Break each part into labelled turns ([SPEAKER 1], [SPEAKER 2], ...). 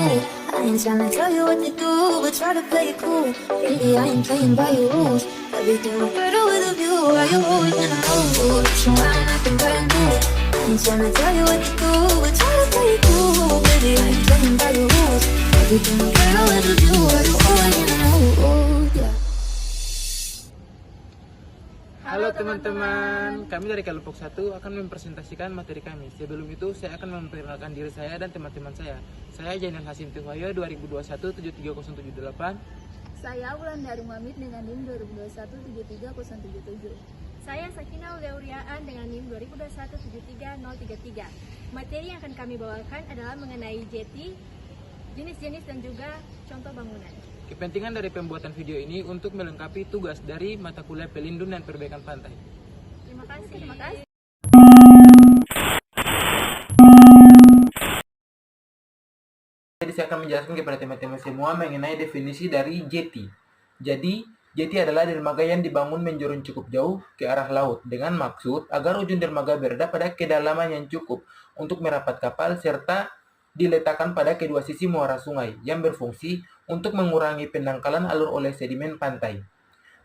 [SPEAKER 1] do. I ain't tryna tell you what to do, but try to play it cool. Baby, I ain't playing by your rules. Everything look better with a view. Why you always gonna know? So why nothing brand new? I ain't tryna tell you what to do, but try to play it cool. Baby, I ain't playing by your rules. Everything look better with a view. Why you always gonna know? Yeah.
[SPEAKER 2] Halo teman-teman, kami dari Kelompok 1 akan mempresentasikan materi kami. Sebelum itu, saya akan memperkenalkan diri saya dan teman-teman saya. Saya Jainal Hasim Tuhoyo 2021-73078.
[SPEAKER 3] Saya Wulandari Muhammad dengan NIM 2021-73077.
[SPEAKER 4] Saya Sakina Uleuriaan dengan NIM 2021-73033. Materi yang akan kami bawakan adalah mengenai jeti, jenis-jenis dan juga contoh bangunan.
[SPEAKER 2] Kepentingan dari pembuatan video ini untuk melengkapi tugas dari mata kuliah pelindung dan perbaikan pantai.
[SPEAKER 4] Terima kasih.
[SPEAKER 2] Jadi saya akan menjelaskan kepada teman-teman semua mengenai definisi dari jeti. Jadi, jeti adalah dermaga yang dibangun menjurun cukup jauh ke arah laut dengan maksud agar ujung dermaga berada pada kedalaman yang cukup untuk merapat kapal serta diletakkan pada kedua sisi muara sungai yang berfungsi untuk mengurangi pendangkalan alur oleh sedimen pantai.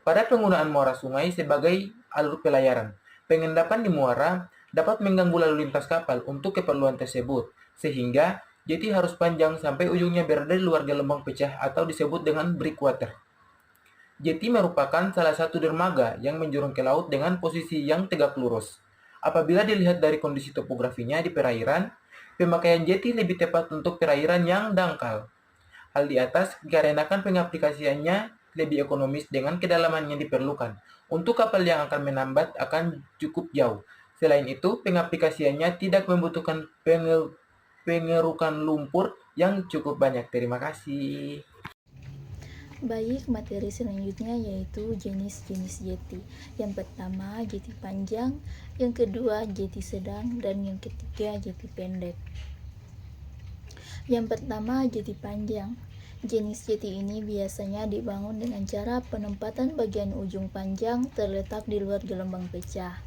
[SPEAKER 2] Pada penggunaan muara sungai sebagai alur pelayaran, pengendapan di muara dapat mengganggu lalu lintas kapal untuk keperluan tersebut, sehingga jeti harus panjang sampai ujungnya berada di luar gelombang pecah atau disebut dengan breakwater. Jeti merupakan salah satu dermaga yang menjurung ke laut dengan posisi yang tegak lurus. Apabila dilihat dari kondisi topografinya di perairan, pemakaian jeti lebih tepat untuk perairan yang dangkal. Hal di atas dikarenakan pengaplikasiannya lebih ekonomis dengan kedalaman yang diperlukan. Untuk kapal yang akan menambat akan cukup jauh. Selain itu, pengaplikasiannya tidak membutuhkan pengerukan lumpur yang cukup banyak. Terima kasih.
[SPEAKER 3] Baik, materi selanjutnya yaitu jenis-jenis jeti. Yang pertama, jeti panjang, yang kedua, jeti sedang, dan yang ketiga, jeti pendek. Yang pertama, jeti panjang. Jenis jeti ini biasanya dibangun dengan cara penempatan bagian ujung panjang terletak di luar gelombang pecah.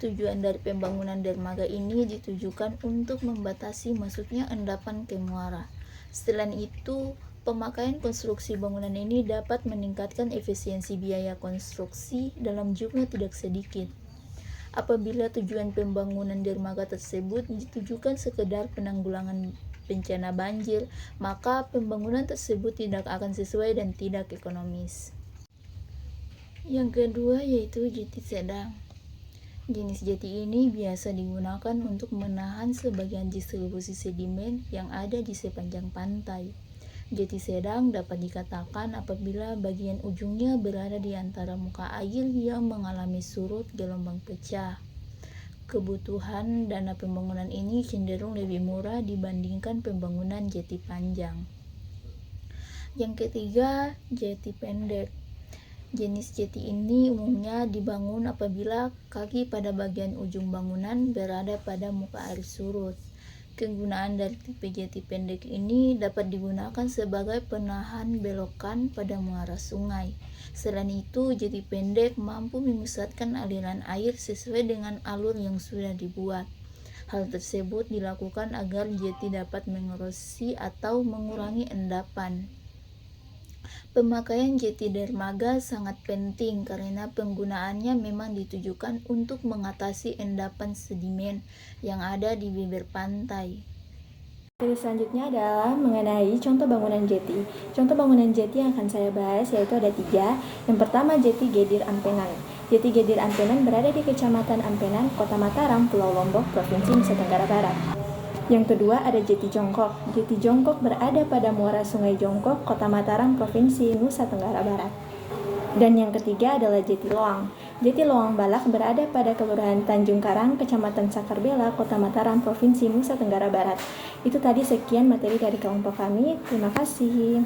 [SPEAKER 3] Tujuan dari pembangunan dermaga ini ditujukan untuk membatasi masuknya endapan ke muara. Selain itu, pemakaian konstruksi bangunan ini dapat meningkatkan efisiensi biaya konstruksi dalam jumlah tidak sedikit. Apabila tujuan pembangunan dermaga tersebut ditujukan sekedar penanggulangan bencana banjir, maka pembangunan tersebut tidak akan sesuai dan tidak ekonomis. Yang kedua yaitu jeti sedang. Jenis jeti ini biasa digunakan untuk menahan sebagian distribusi sedimen yang ada di sepanjang pantai. Jeti sedang dapat dikatakan apabila bagian ujungnya berada di antara muka air yang mengalami surut gelombang pecah. Kebutuhan dana pembangunan ini cenderung lebih murah dibandingkan pembangunan jeti panjang. Yang ketiga, jeti pendek. Jenis jeti ini umumnya dibangun apabila kaki pada bagian ujung bangunan berada pada muka air surut. Kegunaan dari tipe jeti pendek ini dapat digunakan sebagai penahan belokan pada muara sungai. Selain itu, jeti pendek mampu memusatkan aliran air sesuai dengan alur yang sudah dibuat. Hal tersebut dilakukan agar jeti dapat mengerosi atau mengurangi endapan. Pemakaian jeti dermaga sangat penting karena penggunaannya memang ditujukan untuk mengatasi endapan sedimen yang ada di bibir pantai.
[SPEAKER 5] Materi selanjutnya adalah mengenai contoh bangunan jeti. Contoh bangunan jeti yang akan saya bahas yaitu ada 3. Yang pertama, jeti Gedir Ampenan. Jeti Gedir Ampenan berada di Kecamatan Ampenan, Kota Mataram, Pulau Lombok, Provinsi Nusa Tenggara Barat. Yang kedua ada jeti Jongkok. Jeti Jongkok berada pada muara Sungai Jongkok, Kota Mataram, Provinsi Nusa Tenggara Barat. Dan yang ketiga adalah jeti Loang. Jeti Loang Balak berada pada Kelurahan Tanjung Karang, Kecamatan Sakarbela, Kota Mataram, Provinsi Nusa Tenggara Barat. Itu tadi sekian materi dari kelompok kami. Terima kasih.